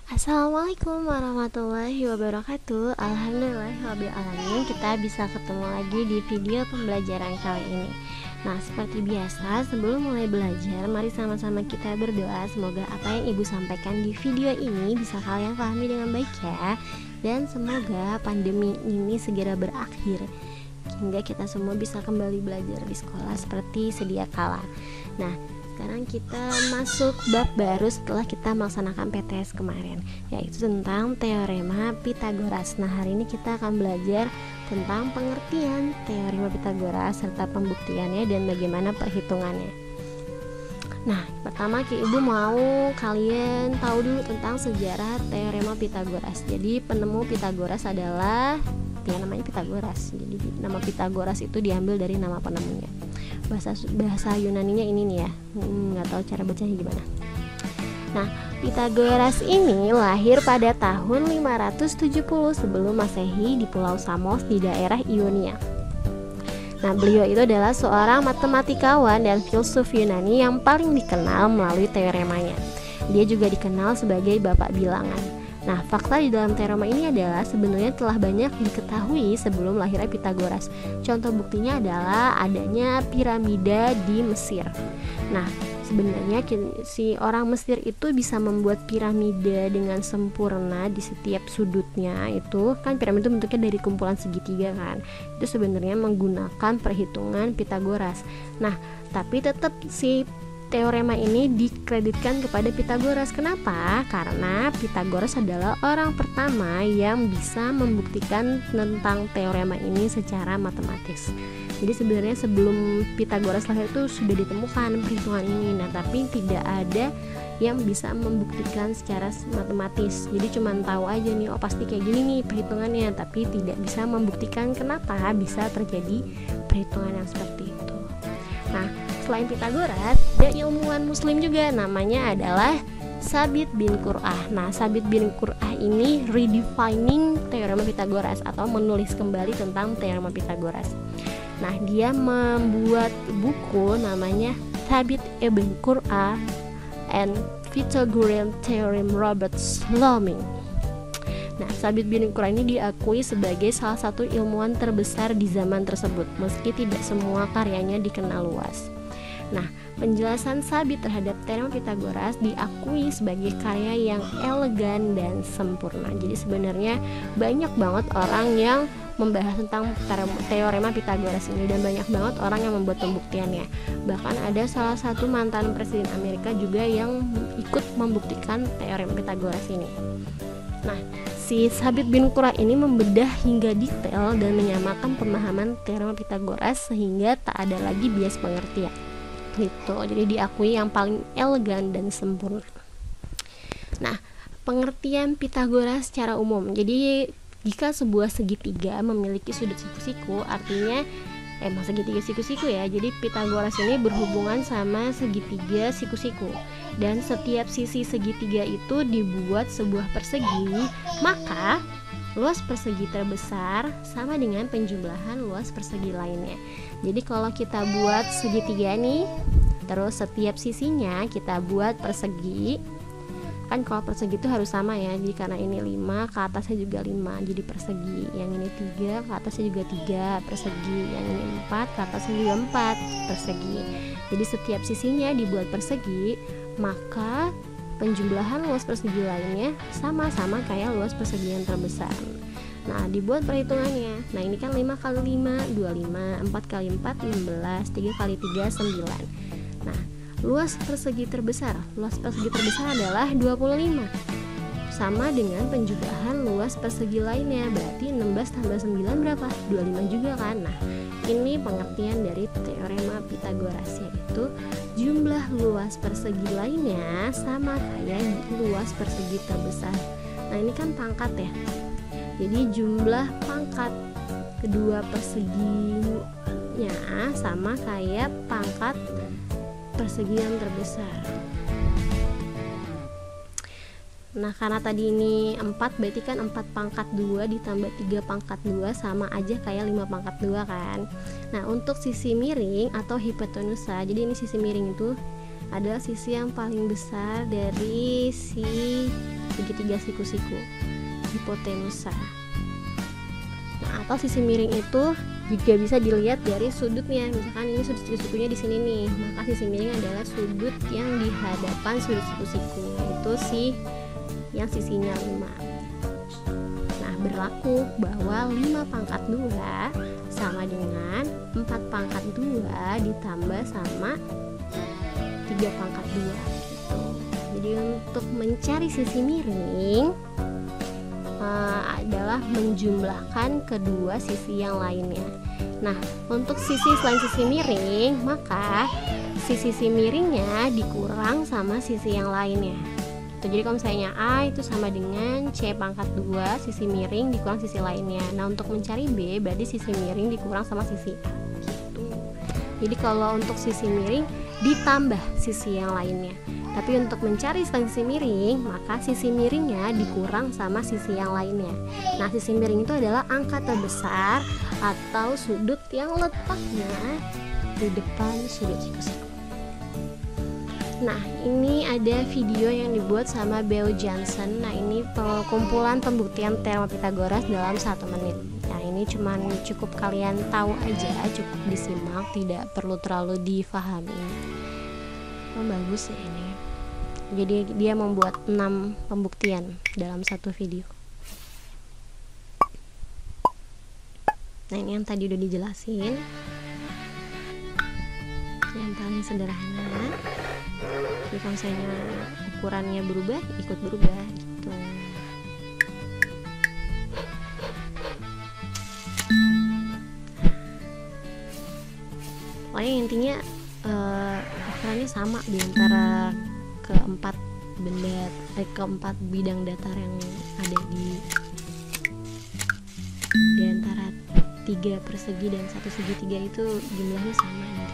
Assalamualaikum warahmatullahi wabarakatuh. Alhamdulillahirrabbilalamin, kita bisa ketemu lagi di video pembelajaran kali ini. Nah, seperti biasa, sebelum mulai belajar, mari sama-sama kita berdoa. Semoga apa yang ibu sampaikan di video ini bisa kalian pahami dengan baik ya. Dan semoga pandemi ini segera berakhir, hingga kita semua bisa kembali belajar di sekolah seperti sedia kala. Nah, sekarang kita masuk bab baru setelah kita melaksanakan PTS kemarin, yaitu tentang teorema Pitagoras. Nah, hari ini kita akan belajar tentang pengertian teorema Pitagoras serta pembuktiannya dan bagaimana perhitungannya. Nah, pertama ibu mau kalian tahu dulu tentang sejarah teorema Pitagoras. Jadi penemu Pitagoras adalah namanya Pitagoras. Jadi nama Pitagoras itu diambil dari nama penemunya. Bahasa Yunaninya ini nih ya, nggak tahu cara bacanya gimana. Nah, Pitagoras ini lahir pada tahun 570 sebelum Masehi di Pulau Samos di daerah Ionia. Nah, beliau itu adalah seorang matematikawan dan filsuf Yunani yang paling dikenal melalui teoremanya. Dia juga dikenal sebagai bapak bilangan. Nah, fakta di dalam teorema ini adalah sebenarnya telah banyak diketahui sebelum lahirnya Pitagoras. Contoh buktinya adalah adanya piramida di Mesir. Nah, sebenarnya si orang Mesir itu bisa membuat piramida dengan sempurna di setiap sudutnya. Itu kan piramida itu bentuknya dari kumpulan segitiga kan. Itu sebenarnya menggunakan perhitungan Pitagoras. Nah, tapi tetap si teorema ini dikreditkan kepada Pitagoras. Kenapa? Karena Pitagoras adalah orang pertama yang bisa membuktikan tentang teorema ini secara matematis. Jadi sebenarnya sebelum Pitagoras lahir itu sudah ditemukan perhitungan ini. Nah, tapi tidak ada yang bisa membuktikan secara matematis. Jadi cuma tahu aja nih, oh pasti kayak gini nih perhitungannya, tapi tidak bisa membuktikan kenapa bisa terjadi perhitungan yang seperti itu. Nah, selain Pitagoras, ada ilmuwan muslim juga, namanya adalah Sabit bin Qur'ah. Nah, Sabit bin Qur'ah ini redefining teorema Pitagoras atau menulis kembali tentang teorema Pitagoras. Nah, dia membuat buku namanya Sabit ibn Qur'ah and Pythagorean Theorem Robert's Loming. Nah, Sabit bin Qur'ah ini diakui sebagai salah satu ilmuwan terbesar di zaman tersebut, meski tidak semua karyanya dikenal luas. Nah, penjelasan Sabit terhadap teorema Pitagoras diakui sebagai karya yang elegan dan sempurna. Jadi sebenarnya banyak banget orang yang membahas tentang teorema Pitagoras ini, dan banyak banget orang yang membuat pembuktiannya. Bahkan ada salah satu mantan presiden Amerika juga yang ikut membuktikan teorema Pitagoras ini. Nah, si Sabit bin Qur'ah ini membedah hingga detail dan menyamakan pemahaman teorema Pitagoras sehingga tak ada lagi bias pengertian. Gitu. Jadi diakui yang paling elegan dan sempurna. Nah, pengertian Pitagoras secara umum. Jadi jika sebuah segitiga memiliki sudut siku-siku, artinya segitiga siku-siku ya. Jadi Pitagoras ini berhubungan sama segitiga siku-siku. Dan setiap sisi segitiga itu dibuat sebuah persegi, maka luas persegi terbesar sama dengan penjumlahan luas persegi lainnya. Jadi kalau kita buat segitiga nih, terus setiap sisinya kita buat persegi. Kan kalau persegi itu harus sama ya. Jadi karena ini 5, ke atasnya juga 5, jadi persegi. Yang ini 3, ke atasnya juga 3 persegi. Yang ini 4, ke atasnya juga 4 persegi. Jadi setiap sisinya dibuat persegi, maka penjumlahan luas persegi lainnya sama-sama kayak luas persegi yang terbesar. Nah, dibuat perhitungannya. Nah, ini kan 5 kali 5, 25, 4 kali 4, 15, 3 kali 3, 9. Nah, luas persegi terbesar adalah 25. Sama dengan penjumlahan luas persegi lainnya. Berarti 16 tambah 9 berapa? 25 juga kan? Nah, ini pengertian dari teorema Pitagoras, yaitu jumlah luas persegi lainnya sama kayak luas persegi terbesar. Nah, ini kan pangkat ya. Jadi jumlah pangkat kedua perseginya sama kayak pangkat persegi yang terbesar. Nah, karena tadi ini 4, berarti kan 4 pangkat 2 ditambah 3 pangkat 2 sama aja kayak 5 pangkat 2 kan. Nah, untuk sisi miring atau hipotenusa, jadi ini sisi miring itu adalah sisi yang paling besar dari si segitiga siku-siku, hipotenusa. Nah, atau sisi miring itu juga bisa dilihat dari sudutnya. Misalkan ini sudut siku-sikunya di sini nih, maka sisi miring adalah sudut yang di hadapan sudut siku-siku, yaitu yang sisinya 5. Nah, berlaku bahwa 5 pangkat 2 sama dengan 4 pangkat 2 ditambah sama 3 pangkat 2 gitu. Jadi untuk mencari sisi miring adalah menjumlahkan kedua sisi yang lainnya. Nah, untuk sisi selain sisi miring, maka sisi miringnya dikurang sama sisi yang lainnya. Jadi kalau misalnya A itu sama dengan C pangkat 2 sisi miring dikurang sisi lainnya. Nah, untuk mencari B berarti sisi miring dikurang sama sisi A gitu. Jadi kalau untuk sisi miring ditambah sisi yang lainnya. Tapi untuk mencari sisi miring, maka sisi miringnya dikurang sama sisi yang lainnya. Nah, sisi miring itu adalah angka terbesar atau sudut yang letaknya di depan sudut siku-siku. Nah, ini ada video yang dibuat sama Beau Johnson. Nah, ini kumpulan pembuktian teorema Pythagoras dalam 1 menit. Nah, ini cukup kalian tahu aja, cukup disimak, tidak perlu terlalu difahami. Bagus ya ini. Jadi dia membuat 6 pembuktian dalam satu video. Nah, ini yang tadi udah dijelasin, yang paling sederhana. Jadi kalau misalnya ukurannya berubah, ikut berubah gitu. Pokoknya intinya ukurannya sama di antara keempat bidang datar yang ada di antara 3 persegi dan 1 segitiga itu jumlahnya sama intinya.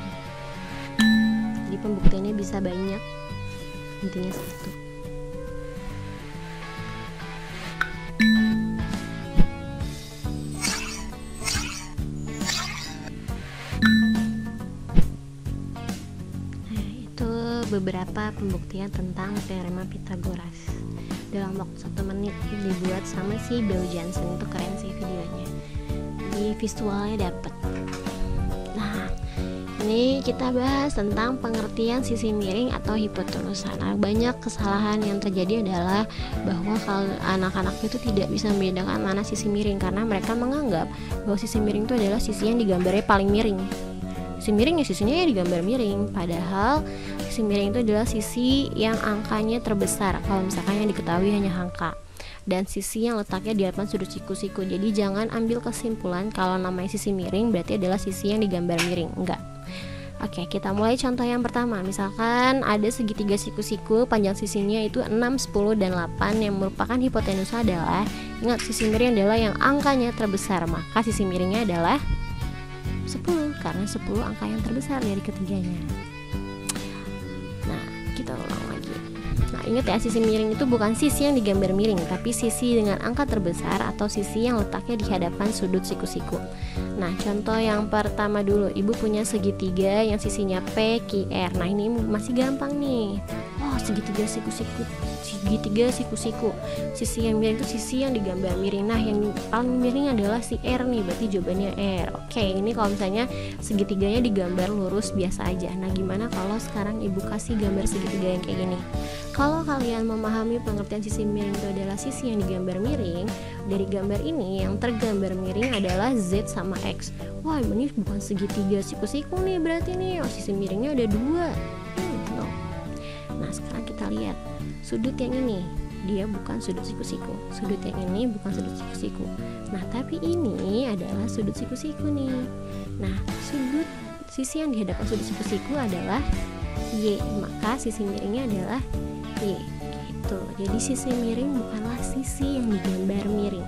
Jadi pembuktiannya bisa banyak, intinya satu. Beberapa pembuktian tentang teorema Pythagoras dalam waktu 1 menit dibuat sama si Beau Johnson. Itu keren sih videonya, jadi visualnya dapet. Nah, ini kita bahas tentang pengertian sisi miring atau hipotenusa. Nah, banyak kesalahan yang terjadi adalah bahwa kalau anak-anak itu tidak bisa membedakan mana sisi miring karena mereka menganggap bahwa sisi miring itu adalah sisi yang digambarnya paling miring. Sisi miring ya sisinya ya digambar miring, padahal sisi miring itu adalah sisi yang angkanya terbesar kalau misalkan yang diketahui hanya angka, dan sisi yang letaknya di hadapan sudut siku-siku. Jadi jangan ambil kesimpulan kalau namanya sisi miring berarti adalah sisi yang digambar miring, enggak. Oke, kita mulai contoh yang pertama. Misalkan ada segitiga siku-siku, panjang sisinya itu 6, 10, dan 8 yang merupakan hipotenusa adalah, ingat sisi miring adalah yang angkanya terbesar, maka sisi miringnya adalah 10 karena 10 angka yang terbesar dari ketiganya. Nah, kita ulang lagi. Nah, ingat ya, sisi miring itu bukan sisi yang digambar miring, tapi sisi dengan angka terbesar atau sisi yang letaknya di hadapan sudut siku-siku. Nah, contoh yang pertama dulu. Ibu punya segitiga yang sisinya P, Q, R. Nah, ini masih gampang nih. Oh, segitiga siku-siku. Sisi yang miring itu sisi yang digambar miring. Nah, yang paling miring adalah si R nih, berarti jawabannya R. Oke, ini kalau misalnya segitiganya digambar lurus biasa aja. Nah, gimana kalau sekarang ibu kasih gambar segitiga yang kayak gini? Kalau kalian memahami pengertian sisi miring itu adalah sisi yang digambar miring, dari gambar ini yang tergambar miring adalah Z sama X. Wah, ini bukan segitiga siku-siku nih berarti nih. Oh, sisi miringnya ada 2. No. Nah, sekarang kita lihat sudut yang ini, dia bukan sudut siku-siku. Sudut yang ini bukan sudut siku-siku. Nah, tapi ini adalah sudut siku-siku nih. Nah, sisi yang dihadapkan sudut siku-siku adalah Y, maka sisi miringnya adalah Y gitu. Jadi sisi miring bukanlah sisi yang digambar miring,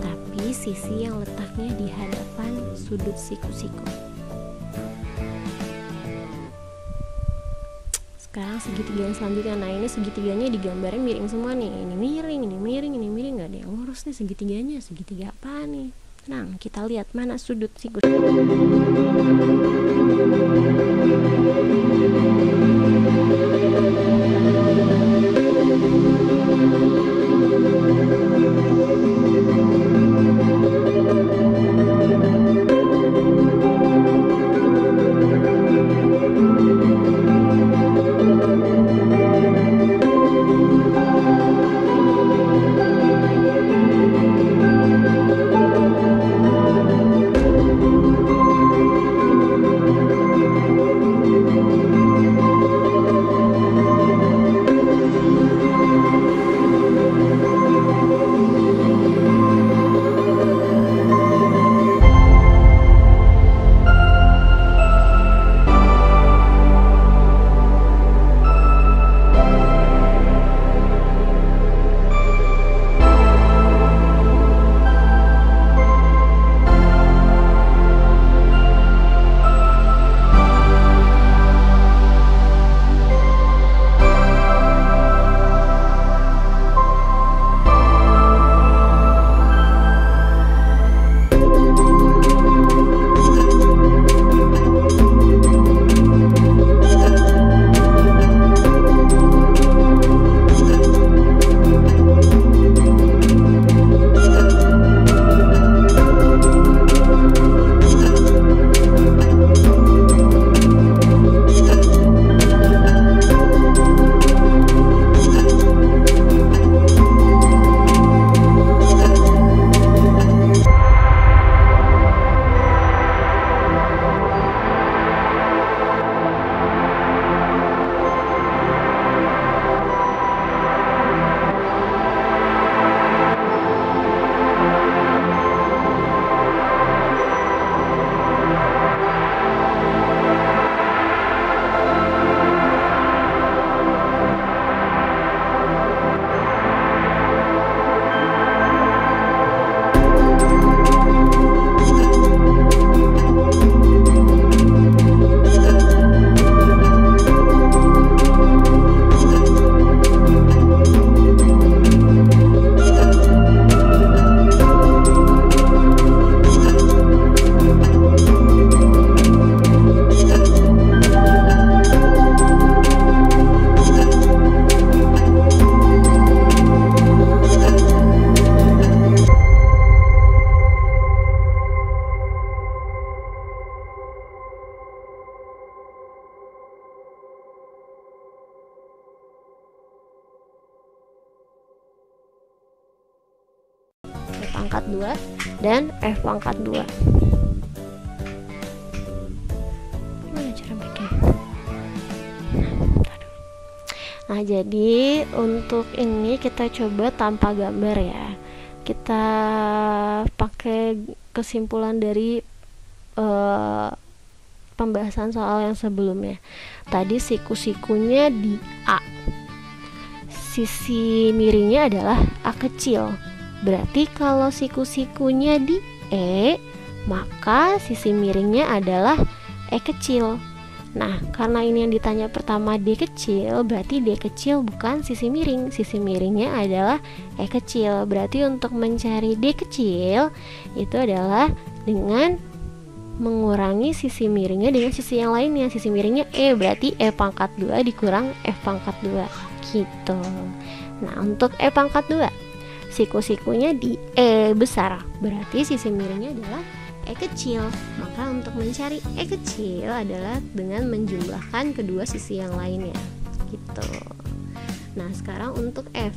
tapi sisi yang letaknya di hadapan sudut siku-siku. Sekarang segitiga yang selanjutnya. Nah, ini segitiganya digambarnya miring semua nih. Ini miring, ini miring, ini miring, gak ada yang lurus nih segitiganya. Segitiga apa nih? Tenang, kita lihat mana sudut siku. pangkat 2 dan F pangkat 2. Gimana cara bikin? Nah, jadi untuk ini kita coba tanpa gambar ya. Kita pakai kesimpulan dari pembahasan soal yang sebelumnya. Tadi siku-sikunya di A. Sisi miringnya adalah A kecil. Berarti kalau siku-sikunya di E, maka sisi miringnya adalah E kecil. Nah, karena ini yang ditanya pertama D kecil, berarti D kecil bukan sisi miring. Sisi miringnya adalah E kecil. Berarti untuk mencari D kecil itu adalah dengan mengurangi sisi miringnya dengan sisi yang lainnya. Sisi miringnya E, berarti E pangkat 2 dikurang F pangkat 2 gitu. Nah, untuk E pangkat 2, siku-sikunya di E besar, berarti sisi miringnya adalah E kecil. Maka untuk mencari E kecil adalah dengan menjumlahkan kedua sisi yang lainnya gitu. Nah, sekarang untuk F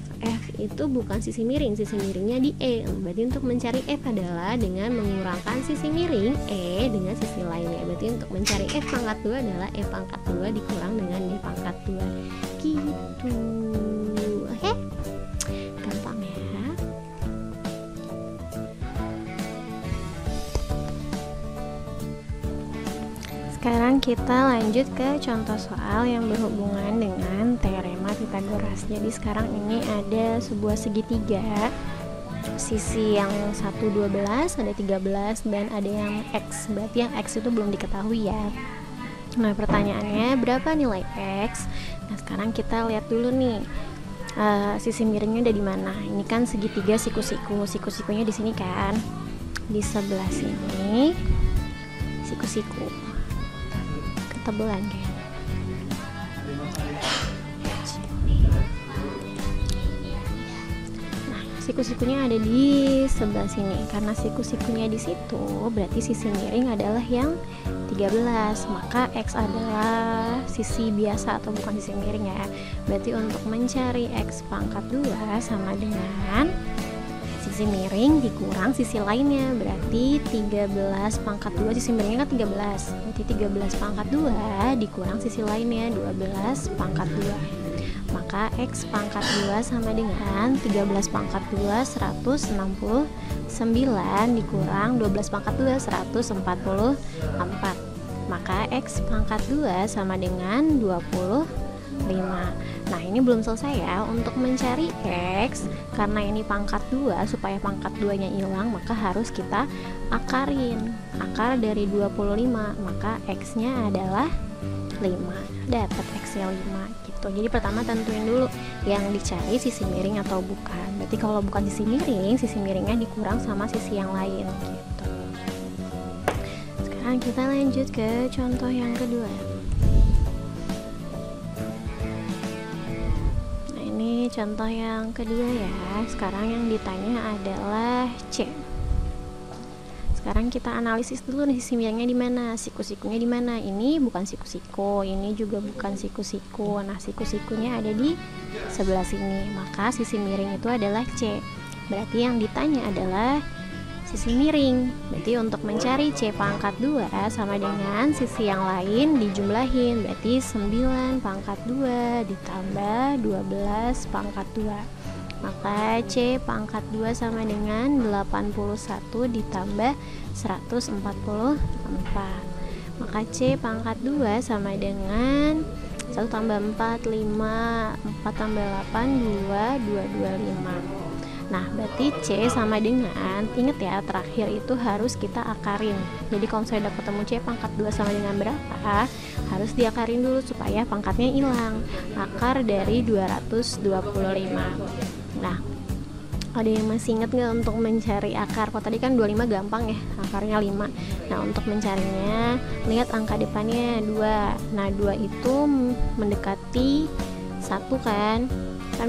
itu bukan sisi miring, sisi miringnya di E. Berarti untuk mencari F adalah dengan mengurangkan sisi miring E dengan sisi lainnya. Berarti untuk mencari F pangkat 2 adalah E pangkat 2 dikurang dengan D pangkat 2 gitu. Oke? Gampang ya. Sekarang kita lanjut ke contoh soal yang berhubungan dengan teorema Pythagoras. Jadi sekarang ini ada sebuah segitiga, sisi yang 1 12, ada 13, dan ada yang X. Berarti yang X itu belum diketahui ya. Nah, pertanyaannya berapa nilai X? Nah, sekarang kita lihat dulu nih, sisi miringnya ada di mana. Ini kan segitiga siku-siku, siku-sikunya di sini kan, di sebelah sini siku-siku ketebalan kayaknya. Nah, siku-sikunya ada di sebelah sini. Karena siku-sikunya di situ, berarti sisi miring adalah yang 13. Maka X adalah sisi biasa atau bukan sisi miring ya. Berarti untuk mencari X pangkat 2 sama dengan sisi miring dikurang sisi lainnya, berarti 13 pangkat 2, sisi miringnya kan 13, berarti 13 pangkat 2 dikurang sisi lainnya 12 pangkat 2. Maka X pangkat 2 sama dengan 13 pangkat 2 169 dikurang 12 pangkat 2 144. Maka X pangkat 2 sama dengan 25. Nah, ini belum selesai ya. Untuk mencari X, karena ini pangkat 2, supaya pangkat 2-nya hilang, maka harus kita akarin. Akar dari 25, maka X-nya adalah 5. Dapat X-nya 5 gitu. Jadi pertama tentuin dulu yang dicari sisi miring atau bukan. Berarti kalau bukan sisi miringnya dikurang sama sisi yang lain gitu. Sekarang kita lanjut ke contoh yang kedua. Ini contoh yang kedua ya. Sekarang yang ditanya adalah C. Sekarang kita analisis dulu nih, sisi miringnya di mana, siku-sikunya di mana. Ini bukan siku-siku, ini juga bukan siku-siku. Nah, siku-sikunya ada di sebelah sini. Maka sisi miring itu adalah C. Berarti yang ditanya adalah sisi miring. Berarti untuk mencari C pangkat 2 sama dengan sisi yang lain dijumlahin. Berarti 9 pangkat 2 ditambah 12 pangkat 2. Maka C pangkat 2 sama dengan 81 ditambah 144. Maka C pangkat 2 sama dengan 1 tambah 4 5, 4 tambah 8 2, 25. Nah, berarti C sama dengan, inget ya, terakhir itu harus kita akarin. Jadi kalau misalnya udah ketemu C pangkat 2 sama dengan berapa, harus diakarin dulu supaya pangkatnya hilang. Akar dari 225. Nah, ada yang masih inget nggak untuk mencari akar? Kalau tadi kan 25 gampang ya, akarnya 5. Nah, untuk mencarinya, lihat angka depannya 2. Nah, 2 itu mendekati 1 kan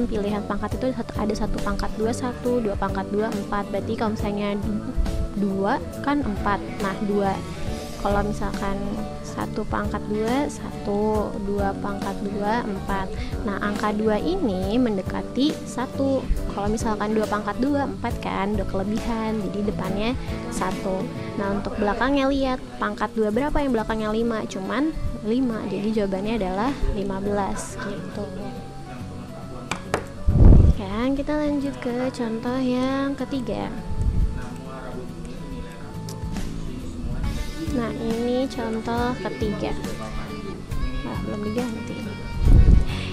pilihan pangkat itu ada 1 pangkat 2 1, 2 pangkat 2 4. Berarti kalau misalnya 2 kan 4. Nah, 2 kalau misalkan 1 pangkat 2, 1, 2 pangkat 2, 4. Nah, angka 2 ini mendekati 1. Kalau misalkan 2 pangkat 2, 4 kan, udah kelebihan, jadi depannya 1. Nah, untuk belakangnya lihat, pangkat 2 berapa, yang belakangnya 5, cuman 5, jadi jawabannya adalah 15 gitu. Kan kita lanjut ke contoh yang ketiga. Nah, ini contoh ketiga. Belum diganti.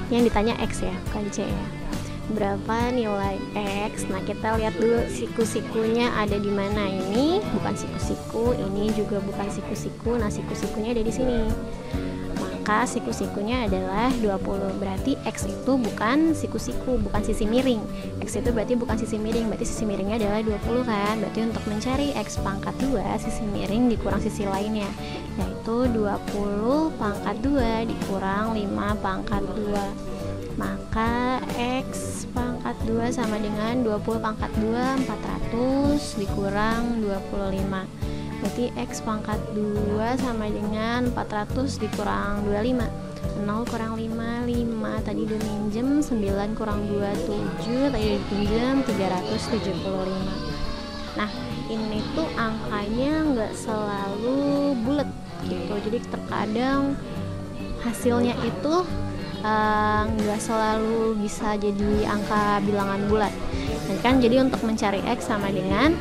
Yang ditanya X ya, bukan C ya. Berapa nilai X? Nah, kita lihat dulu siku-sikunya ada di mana. Ini bukan siku-siku, ini juga bukan siku-siku. Nah, siku-sikunya ada di sini. Maka siku-sikunya adalah 20. Berarti X itu bukan siku-siku, bukan sisi miring. X itu berarti bukan sisi miring, berarti sisi miringnya adalah 20 kan. Berarti untuk mencari X pangkat 2, sisi miring dikurang sisi lainnya, yaitu 20 pangkat 2 dikurang 5 pangkat 2. Maka X pangkat 2 sama dengan 20 pangkat 2, 400 dikurang 25. Berarti X pangkat 2 sama dengan 400 dikurang 25. 0 kurang 5, 5. Tadi udah minjem. 9 kurang 2, 7. Tadi udah pinjam 375. Nah, ini tuh angkanya nggak selalu bulat gitu. Jadi terkadang hasilnya itu nggak selalu bisa jadi angka bilangan bulat. Dan kan jadi untuk mencari X sama dengan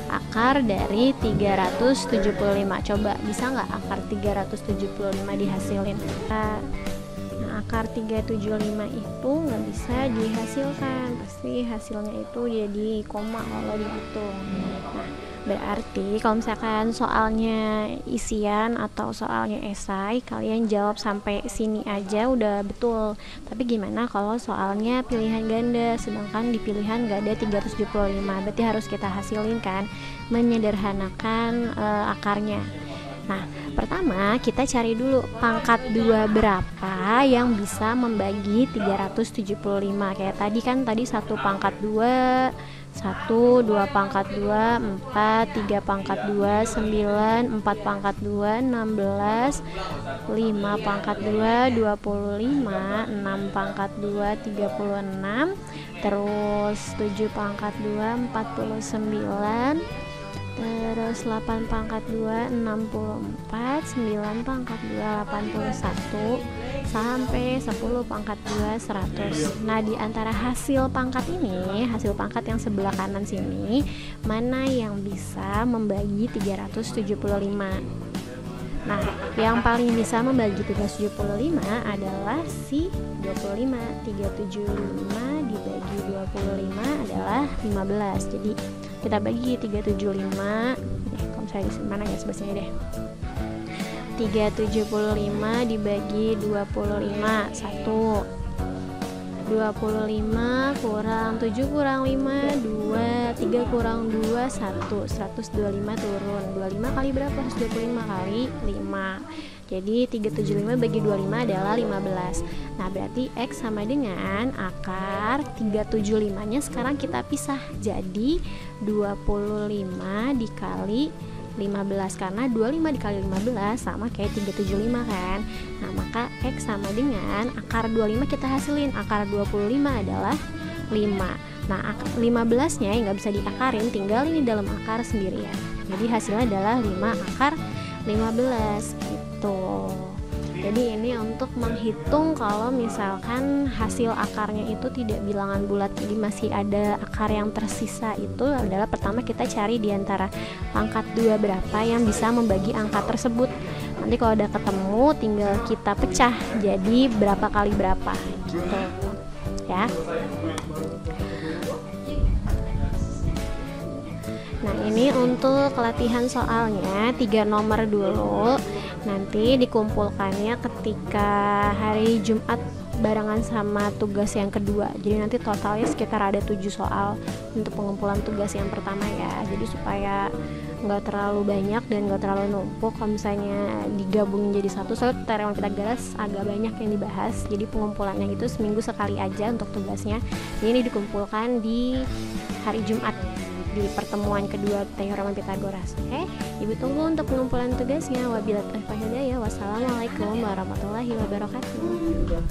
akar dari 375. Coba bisa nggak akar 375 dihasilin? Nah, akar 375 itu nggak bisa dihasilkan, pasti hasilnya itu jadi koma kalau dihitung. Nah, berarti kalau misalkan soalnya isian atau soalnya esai, kalian jawab sampai sini aja udah betul. Tapi gimana kalau soalnya pilihan ganda, sedangkan di pilihan nggak ada 375, berarti harus kita hasilin kan, menyederhanakan akarnya. Nah, pertama kita cari dulu pangkat 2 berapa yang bisa membagi 375. Kayak tadi kan, tadi 1 pangkat 2, 1, 2 pangkat 2, 4, 3 pangkat 2, 9, 4 pangkat 2, 16, 5 pangkat 2, 25, 6 pangkat 2, 36, terus 7 pangkat 2, 49, terus 8 pangkat 2, 64, 9 pangkat 2, 81, sampai 10 pangkat 2, 100. Nah, di antara hasil pangkat ini, hasil pangkat yang sebelah kanan sini, mana yang bisa membagi 375? Nah, yang paling bisa membagi 375 adalah si 25. 375 dibagi 25 adalah 15. Jadi kita bagi 375. Kalau saya di mana ya, sebelah sini deh. 375 dibagi 25, 1. 25 kurang 7 kurang 5, 2, 3 kurang 2, 1. 125 turun. 25 kali berapa? 125 kali 5. Jadi 375 bagi 25 adalah 15. Nah, berarti X sama dengan akar 375-nya sekarang kita pisah. Jadi 25 dikali 15, karena 25 dikali 15 sama kayak 375 kan. Nah, maka X sama dengan akar 25 kita hasilin. Akar 25 adalah 5. Nah, 15-nya yang nggak bisa diakarin, tinggal ini dalam akar sendirian. Jadi hasilnya adalah 5 akar 15 gitu. Jadi ini untuk menghitung kalau misalkan hasil akarnya itu tidak bilangan bulat, jadi masih ada akar yang tersisa. Itu adalah pertama kita cari diantara pangkat 2 berapa yang bisa membagi angka tersebut. Nanti kalau udah ketemu tinggal kita pecah jadi berapa kali berapa gitu ya. Nah, ini untuk latihan soalnya 3 nomor dulu. Nanti dikumpulkannya ketika hari Jumat barengan sama tugas yang kedua. Jadi nanti totalnya sekitar ada 7 soal untuk pengumpulan tugas yang pertama ya. Jadi supaya nggak terlalu banyak dan nggak terlalu numpuk. Kalau misalnya digabungin jadi satu, soalnya tutorial yang kita garas agak banyak yang dibahas. Jadi pengumpulannya itu seminggu sekali aja untuk tugasnya. Jadi ini dikumpulkan di hari Jumat di pertemuan kedua teorema Pitagoras. Oke, Ibu tunggu untuk pengumpulan tugasnya. Wabillahi taufiq wal hidayah. Wassalamualaikum warahmatullahi wabarakatuh.